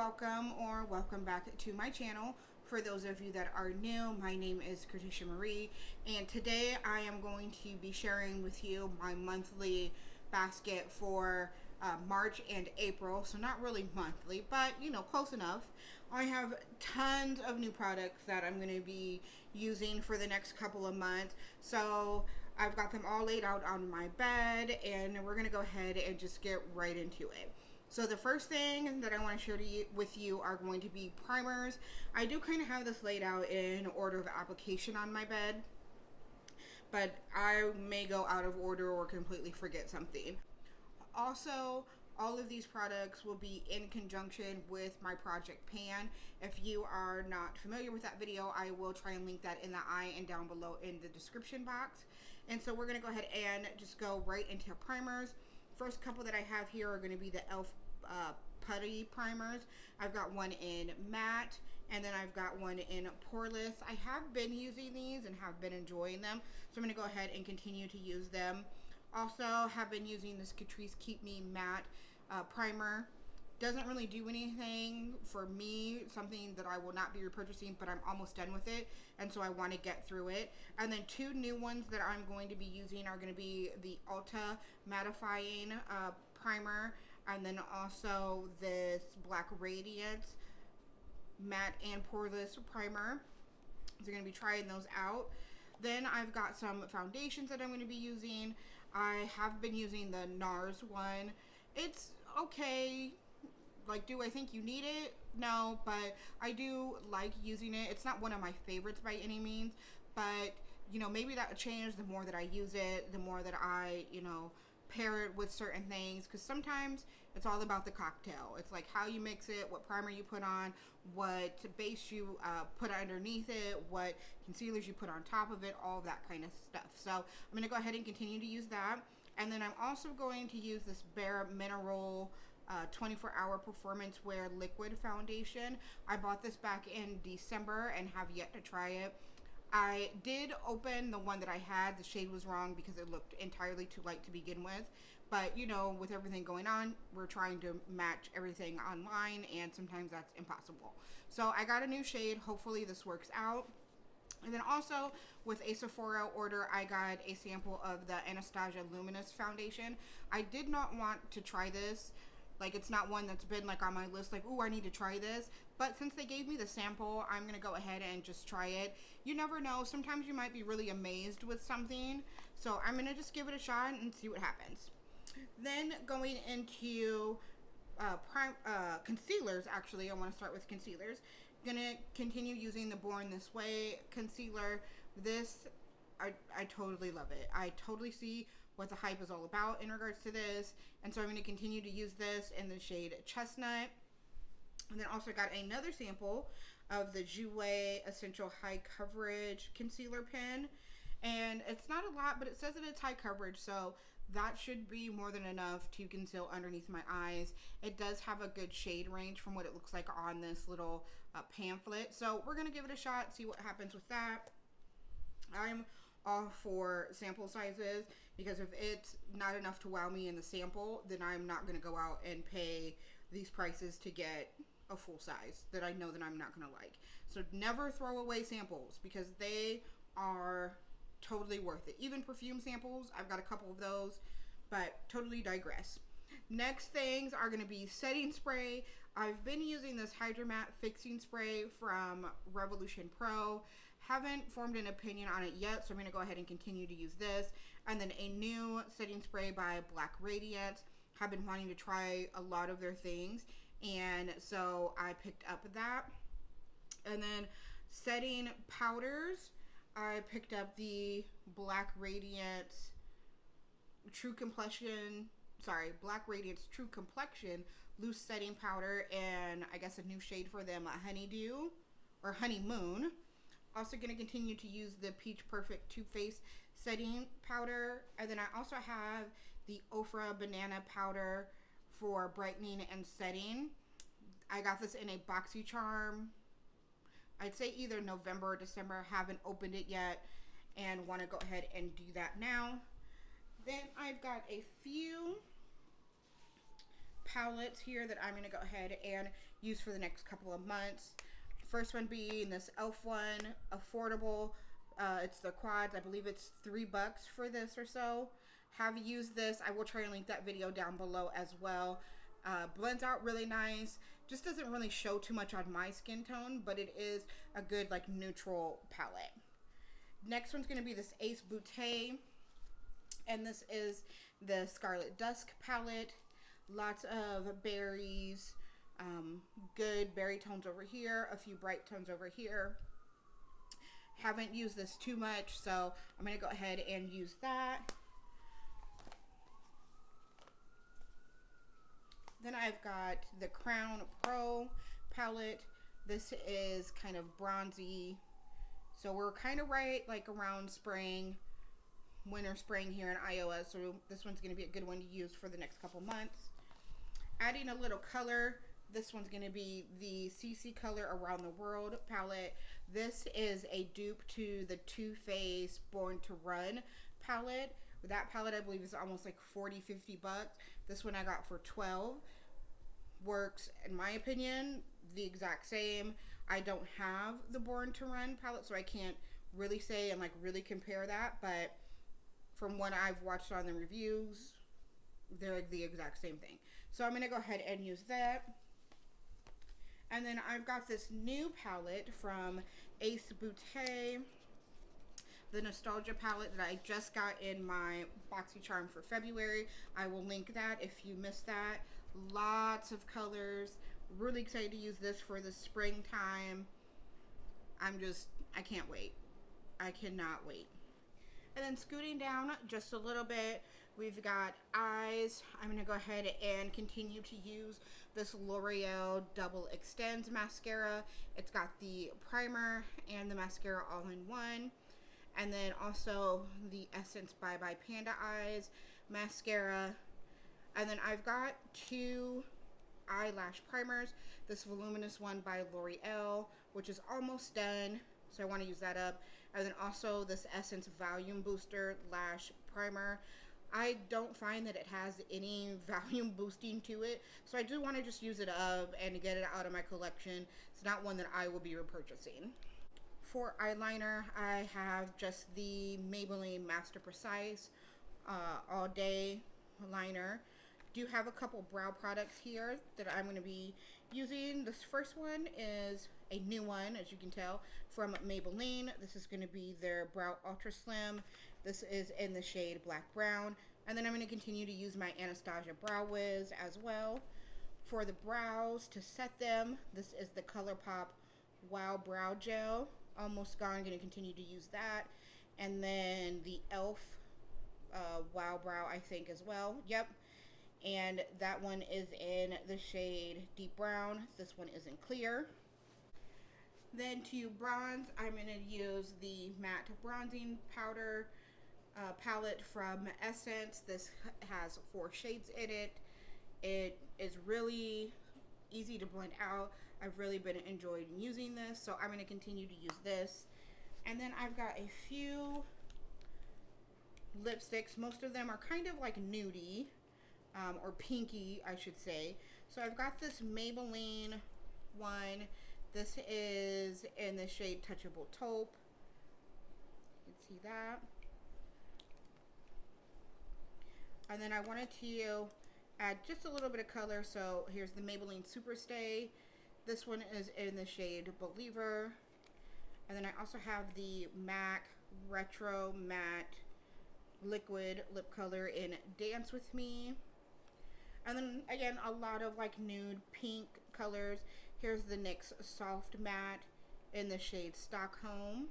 welcome or welcome back to my channel. For those of you that are new, my name is Catrice Marie, and today I am going to be sharing with you my monthly basket for March and April. So not really monthly, but you know, close enough. I have tons of new products that I'm going to be using for the next couple of months. So I've got them all laid out on my bed, and we're going to go ahead and just get right into it. So the first thing that I want to share with you are going to be primers. I do kind of have this laid out in order of application on my bed, but I may go out of order or completely forget something. Also, all of these products will be in conjunction with my project pan. If you are not familiar with that video, I will try and link that in the eye and down below in the description box. And so we're going to go ahead and just go right into primers. First couple that I have here are going to be the e.l.f. Putty Primers. I've got one in matte, and then I've got one in poreless. I have been using these and have been enjoying them, so I'm going to go ahead and continue to use them. Also have been using this Catrice Keep Me Matte primer. Doesn't really do anything for me, something that I will not be repurchasing, but I'm almost done with it, and so I want to get through it. And then two new ones that I'm going to be using are going to be the Ulta Mattifying Primer, and then also this Black Radiance Matte and Poreless Primer. So I'm going to be trying those out. Then I've got some foundations that I'm going to be using. I have been using the NARS one. It's okay. Like, do I think you need it? No, but I do like using it. It's not one of my favorites by any means, but you know, maybe that will change the more that I use it, the more that I, you know, pair it with certain things, because sometimes it's all about the cocktail. It's like how you mix it, what primer you put on, what base you put underneath it, what concealers you put on top of it, all that kind of stuff. So I'm going to go ahead and continue to use that. And then I'm also going to use this Bare Mineral 24-hour performance wear liquid foundation. I bought this back in December and have yet to try it. I did open the one that I had. The shade was wrong because it looked entirely too light to begin with. But you know, with everything going on, we're trying to match everything online, and sometimes that's impossible. So I got a new shade. Hopefully this works out. And then also with a Sephora order, I got a sample of the Anastasia Luminous foundation. I did not want to try this. Like, it's not one that's been like on my list, like, ooh, I need to try this. But since they gave me the sample, I'm going to go ahead and just try it. You never know. Sometimes you might be really amazed with something. So I'm going to just give it a shot and see what happens. Then going into concealers, actually, I want to start with concealers. Gonna continue using the Born This Way concealer. This, I totally love it. I totally see what the hype is all about in regards to this, and so I'm going to continue to use this in the shade Chestnut. And then also got another sample of the Joule Essential High Coverage Concealer Pen, and it's not a lot, but it says that it's high coverage, so that should be more than enough to conceal underneath my eyes. It does have a good shade range from what it looks like on this little pamphlet, so we're going to give it a shot, see what happens with that. I'm all for sample sizes, because if it's not enough to wow me in the sample, then I'm not going to go out and pay these prices to get a full size that I know that I'm not going to like. So never throw away samples, because they are totally worth it. Even perfume samples, I've got a couple of those, but totally digress. Next things are going to be setting spray. I've been using this Hydromat fixing spray from Revolution Pro. Haven't formed an opinion on it yet, so I'm going to go ahead and continue to use this. And then a new setting spray by Black Radiance. Have been wanting to try a lot of their things, and so I picked up that. And then setting powders, I picked up the Black Radiance Black Radiance True Complexion Loose Setting Powder, and I guess a new shade for them, Honeydew or Honeymoon. Also going to continue to use the Peach Perfect Too Faced Setting Powder, and then I also have the Ofra Banana Powder for brightening and setting. I got this in a Boxycharm. I'd say either November or December. Haven't opened it yet and want to go ahead and do that now. Then I've got a few palettes here that I'm going to go ahead and use for the next couple of months. First one being this e.l.f. one, affordable. It's the quads. I believe it's $3 for this or so. Have used this. I will try and link that video down below as well. Blends out really nice. Just doesn't really show too much on my skin tone, but it is a good like neutral palette. Next one's going to be this Ace Beauté, and this is the Scarlet Dusk palette. Lots of berries, good berry tones over here, a few bright tones over here. Haven't used this too much, so I'm going to go ahead and use that. Then I've got the Crown Pro palette. This is kind of bronzy. So we're kind of right like around spring, winter, spring here in Iowa. So this one's going to be a good one to use for the next couple months. Adding a little color. This one's going to be the CC Color Around the World palette. This is a dupe to the Too Faced Born to Run palette. That palette I believe is almost like $40-50. This one I got for $12. Works, in my opinion, the exact same. I don't have the Born to Run palette, so I can't really say and like really compare that, but from what I've watched on the reviews, they're the exact same thing. So I'm going to go ahead and use that. And then I've got this new palette from Ace Beauté, the Nostalgia palette that I just got in my Boxycharm for February. I will link that if you missed that. Lots of colors. Really excited to use this for the springtime. I can't wait. I cannot wait. And then scooting down just a little bit, we've got eyes. I'm going to go ahead and continue to use this L'Oreal Double Extends mascara. It's got the primer and the mascara all in one. And then also the Essence Bye Bye Panda Eyes mascara. And then I've got two eyelash primers. This voluminous one by L'Oreal, which is almost done, so I want to use that up. And then also this Essence Volume Booster Lash Primer. I don't find that it has any volume boosting to it, so I do want to just use it up and get it out of my collection. It's not one that I will be repurchasing. For eyeliner, I have just the Maybelline Master Precise All Day liner. Do have a couple brow products here that I'm going to be using. This first one is a new one, as you can tell, from Maybelline. This is going to be their Brow Ultra Slim. This is in the shade Black Brown. And then I'm going to continue to use my Anastasia Brow Wiz as well. For the brows, to set them, this is the ColourPop Wow Brow Gel. Almost gone. I'm going to continue to use that. And then the e.l.f. Wow Brow, I think, as well. Yep. And that one is in the shade Deep Brown. This one is in clear. Then to bronze, I'm going to use the matte bronzing powder palette from Essence. This has 4 shades in it. It is really easy to blend out. I've really been enjoying using this, so I'm going to continue to use this. And then I've got a few lipsticks. Most of them are kind of like nudie. Or pinky, I should say. So I've got this Maybelline one. This is in the shade Touchable Taupe. You can see that. And then I wanted to add just a little bit of color. So here's the Maybelline Superstay. This one is in the shade Believer. And then I also have the MAC Retro Matte Liquid Lip Color in Dance With Me. And then again, a lot of like nude pink colors. Here's the NYX Soft Matte in the shade Stockholm.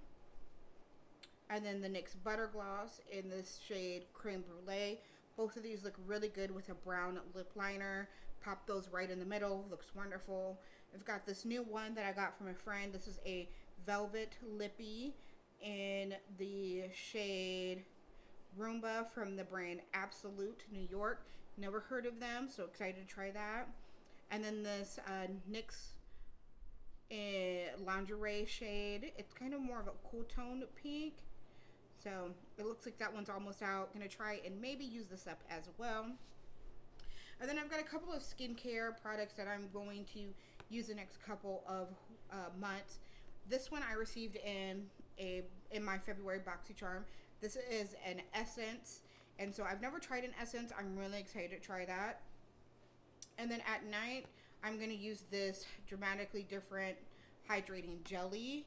And then the NYX Butter Gloss in this shade Creme Brulee. Both of these look really good with a brown lip liner. Pop those right in the middle. Looks wonderful. I've got this new one that I got from a friend. This is a Velvet Lippie in the shade Roomba from the brand Absolute New York. Never heard of them, so excited to try that. And then this NYX lingerie shade. It's kind of more of a cool toned pink. So it looks like that one's almost out. Gonna try and maybe use this up as well. And then I've got a couple of skincare products that I'm going to use the next couple of months. This one I received in my February Boxycharm. This is an essence, and so I've never tried an essence. I'm really excited to try that. And then at night, I'm going to use this Dramatically Different Hydrating Jelly.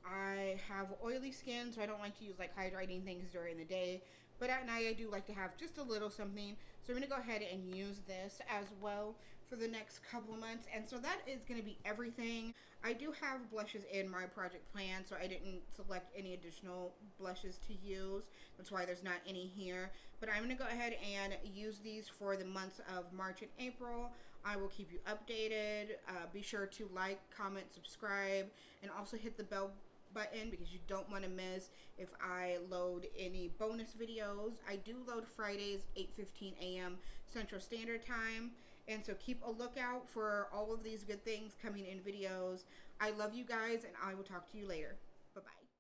I have oily skin, so I don't like to use like hydrating things during the day. But at night, I do like to have just a little something. So I'm going to go ahead and use this as well for the next couple of months. And so that is going to be everything. I do have blushes in my project plan, so I didn't select any additional blushes to use. That's why there's not any here. But I'm going to go ahead and use these for the months of March and April. I will keep you updated. Be sure to like, comment, subscribe, and also hit the bell button because you don't want to miss if I load any bonus videos. I do load Fridays 8:15 a.m. Central Standard Time, and so keep a lookout for all of these good things coming in videos. I love you guys, and I will talk to you later. Bye bye.